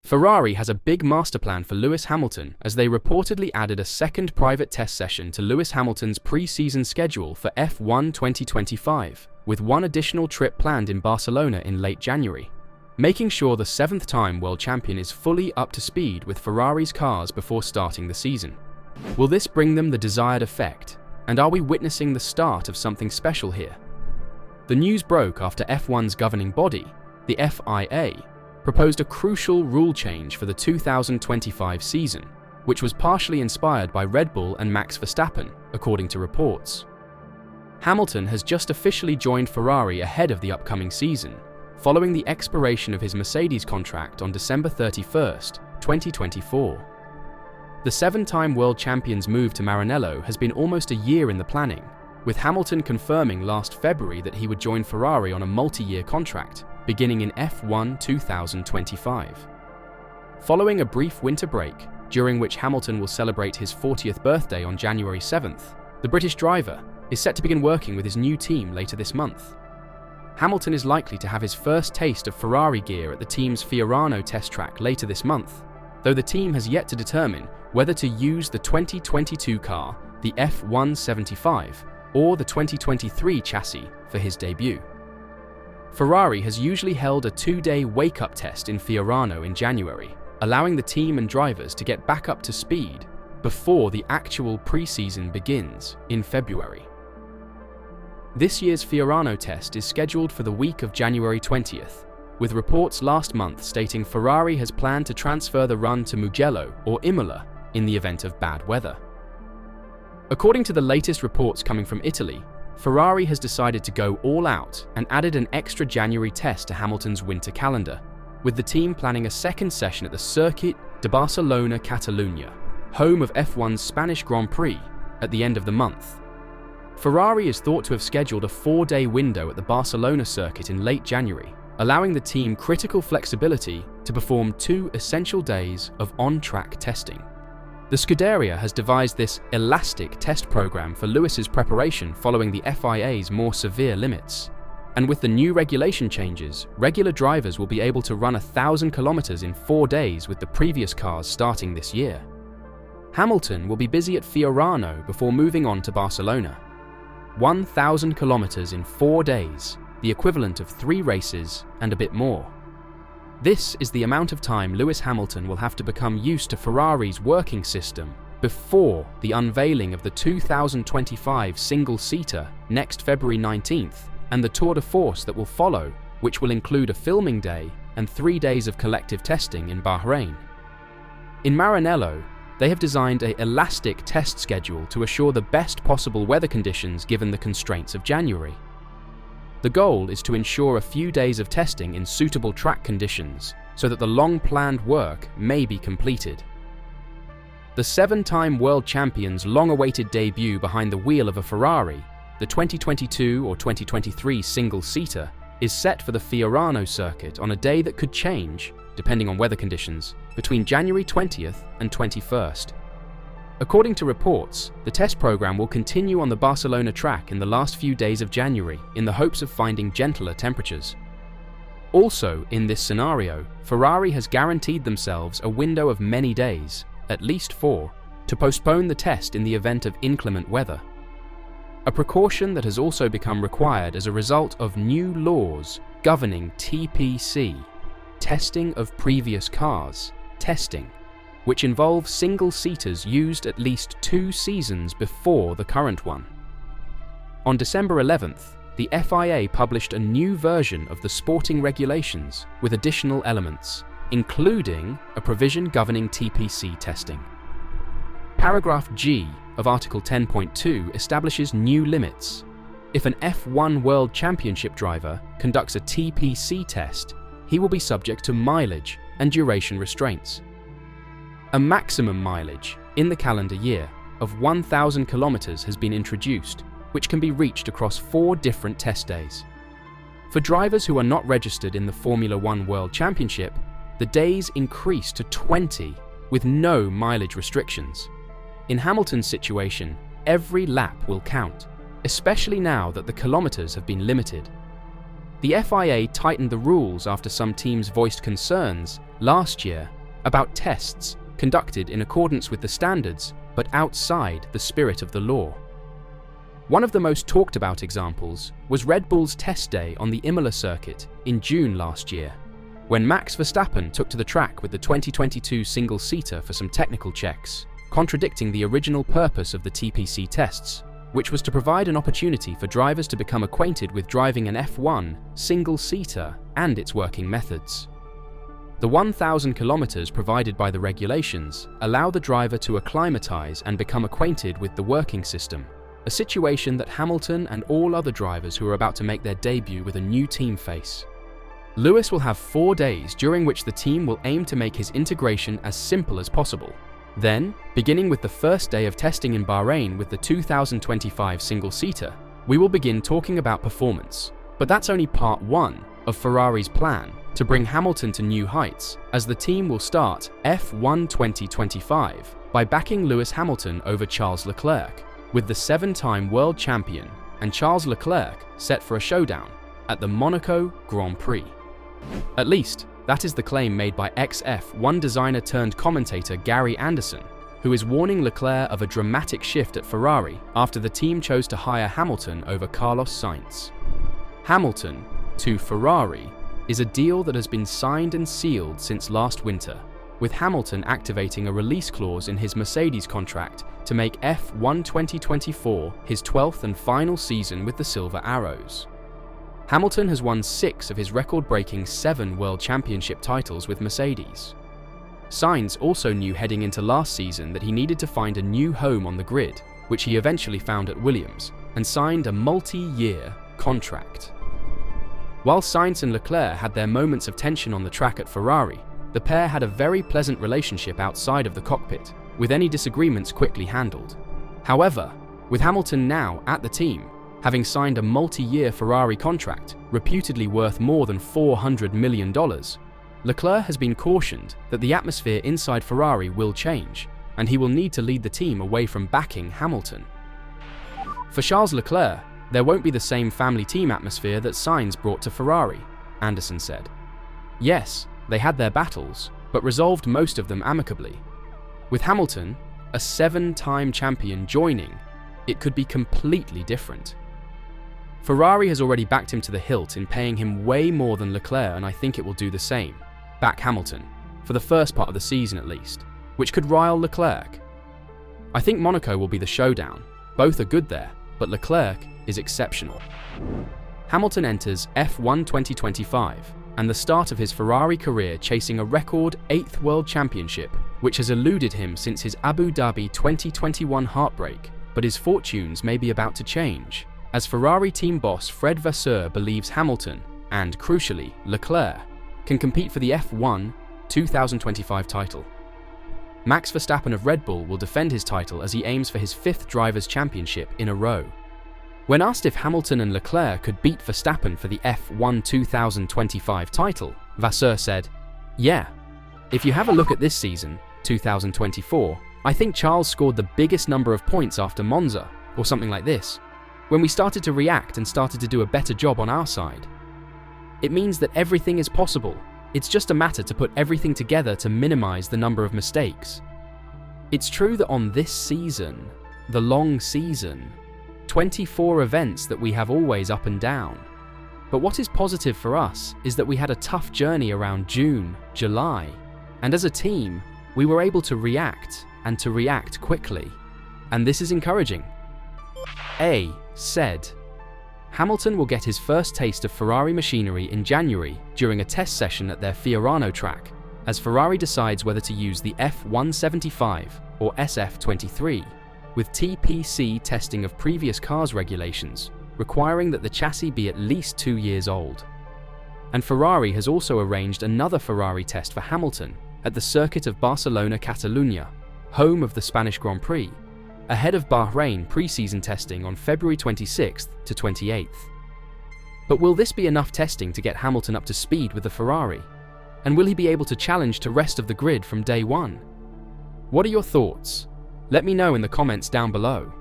Ferrari has a big master plan for Lewis Hamilton as they reportedly added a second private test session to Lewis Hamilton's pre-season schedule for F1 2025, with one additional trip planned in Barcelona in late January, making sure the seventh-time world champion is fully up to speed with Ferrari's cars before starting the season. Will this bring them the desired effect, and are we witnessing the start of something special here? The news broke after F1's governing body, the FIA, proposed a crucial rule change for the 2025 season, which was partially inspired by Red Bull and Max Verstappen, according to reports. Hamilton has just officially joined Ferrari ahead of the upcoming season, following the expiration of his Mercedes contract on December 31st, 2024. The seven-time world champion's move to Maranello has been almost a year in the planning, with Hamilton confirming last February that he would join Ferrari on a multi-year contract, beginning in F1 2025. Following a brief winter break, during which Hamilton will celebrate his 40th birthday on January 7th, the British driver is set to begin working with his new team later this month. Hamilton is likely to have his first taste of Ferrari gear at the team's Fiorano test track later this month, though the team has yet to determine whether to use the 2022 car, the F175, or the 2023 chassis for his debut. Ferrari has usually held a two-day wake-up test in Fiorano in January, allowing the team and drivers to get back up to speed before the actual pre-season begins in February. This year's Fiorano test is scheduled for the week of January 20th, with reports last month stating Ferrari has planned to transfer the run to Mugello or Imola in the event of bad weather. According to the latest reports coming from Italy, Ferrari has decided to go all out and added an extra January test to Hamilton's winter calendar, with the team planning a second session at the Circuit de Barcelona Catalunya, home of F1's Spanish Grand Prix, at the end of the month. Ferrari is thought to have scheduled a four-day window at the Barcelona circuit in late January, allowing the team critical flexibility to perform 2 essential days of on-track testing. The Scuderia has devised this elastic test program for Lewis's preparation following the FIA's more severe limits. And with the new regulation changes, regular drivers will be able to run 1,000 kilometers in 4 days with the previous cars starting this year. Hamilton will be busy at Fiorano before moving on to Barcelona. 1,000 kilometers in 4 days, the equivalent of 3 races and a bit more. This is the amount of time Lewis Hamilton will have to become used to Ferrari's working system before the unveiling of the 2025 single-seater next February 19th and the Tour de Force that will follow, which will include a filming day and 3 days of collective testing in Bahrain. In Maranello, they have designed an elastic test schedule to assure the best possible weather conditions given the constraints of January. The goal is to ensure a few days of testing in suitable track conditions so that the long-planned work may be completed. The seven-time world champion's long-awaited debut behind the wheel of a Ferrari, the 2022 or 2023 single-seater, is set for the Fiorano circuit on a day that could change, depending on weather conditions, between January 20th and 21st. According to reports, the test program will continue on the Barcelona track in the last few days of January in the hopes of finding gentler temperatures. Also, in this scenario, Ferrari has guaranteed themselves a window of many days, at least 4, to postpone the test in the event of inclement weather. A precaution that has also become required as a result of new laws governing TPC, testing of previous cars, testing, which involves single-seaters used at least 2 seasons before the current one. On December 11th, the FIA published a new version of the sporting regulations with additional elements, including a provision governing TPC testing. Paragraph G of Article 10.2 establishes new limits. If an F1 World Championship driver conducts a TPC test, he will be subject to mileage and duration restraints. A maximum mileage in the calendar year of 1,000 kilometers has been introduced, which can be reached across 4 different test days. For drivers who are not registered in the Formula One World Championship, the days increase to 20 with no mileage restrictions. In Hamilton's situation, every lap will count, especially now that the kilometers have been limited. The FIA tightened the rules after some teams voiced concerns last year about tests conducted in accordance with the standards but outside the spirit of the law. One of the most talked about examples was Red Bull's test day on the Imola circuit in June last year, when Max Verstappen took to the track with the 2022 single-seater for some technical checks, contradicting the original purpose of the TPC tests, which was to provide an opportunity for drivers to become acquainted with driving an F1 single-seater and its working methods. The 1,000 kilometers provided by the regulations allow the driver to acclimatize and become acquainted with the working system, a situation that Hamilton and all other drivers who are about to make their debut with a new team face. Lewis will have 4 days during which the team will aim to make his integration as simple as possible. Then, beginning with the first day of testing in Bahrain with the 2025 single-seater, we will begin talking about performance. But that's only part 1 of Ferrari's plan to bring Hamilton to new heights, as the team will start F1 2025 by backing Lewis Hamilton over Charles Leclerc, with the 7-time world champion and Charles Leclerc set for a showdown at the Monaco Grand Prix. At least, that is the claim made by ex-F1 designer turned commentator Gary Anderson, who is warning Leclerc of a dramatic shift at Ferrari after the team chose to hire Hamilton over Carlos Sainz. Hamilton to Ferrari is a deal that has been signed and sealed since last winter, with Hamilton activating a release clause in his Mercedes contract to make F1 2024 his 12th and final season with the Silver Arrows. Hamilton has won 6 of his record-breaking 7 World Championship titles with Mercedes. Sainz also knew heading into last season that he needed to find a new home on the grid, which he eventually found at Williams, and signed a multi-year contract. While Sainz and Leclerc had their moments of tension on the track at Ferrari, the pair had a very pleasant relationship outside of the cockpit, with any disagreements quickly handled. However, with Hamilton now at the team, having signed a multi-year Ferrari contract reputedly worth more than $400 million, Leclerc has been cautioned that the atmosphere inside Ferrari will change, and he will need to lead the team away from backing Hamilton. For Charles Leclerc, there won't be the same family team atmosphere that Sainz brought to Ferrari, Anderson said. Yes, they had their battles, but resolved most of them amicably. With Hamilton, a 7-time champion, joining, it could be completely different. Ferrari has already backed him to the hilt in paying him way more than Leclerc, and I think it will do the same. Back Hamilton, for the first part of the season at least, which could rile Leclerc. I think Monaco will be the showdown. Both are good there, but Leclerc is exceptional. Hamilton enters F1 2025 and the start of his Ferrari career chasing a record 8th World Championship, which has eluded him since his Abu Dhabi 2021 heartbreak, but his fortunes may be about to change, as Ferrari team boss Fred Vasseur believes Hamilton, and crucially Leclerc, can compete for the F1 2025 title. Max Verstappen of Red Bull will defend his title as he aims for his 5th Drivers' Championship in a row. When asked if Hamilton and Leclerc could beat Verstappen for the F1 2025 title, Vasseur said, "Yeah, if you have a look at this season, 2024, I think Charles scored the biggest number of points after Monza, or something like this, when we started to react and started to do a better job on our side. It means that everything is possible. It's just a matter to put everything together to minimize the number of mistakes. It's true that on this season, the long season, 24 events that we have always up and down. But what is positive for us is that we had a tough journey around June, July, and as a team, we were able to react and to react quickly. And this is encouraging." A said, Hamilton will get his first taste of Ferrari machinery in January during a test session at their Fiorano track, as Ferrari decides whether to use the F175 or SF23, with TPC testing of previous cars regulations, requiring that the chassis be at least 2 years old. And Ferrari has also arranged another Ferrari test for Hamilton at the circuit of Barcelona, Catalunya, home of the Spanish Grand Prix, ahead of Bahrain pre-season testing on February 26th to 28th. But will this be enough testing to get Hamilton up to speed with the Ferrari? And will he be able to challenge the rest of the grid from day one? What are your thoughts? Let me know in the comments down below.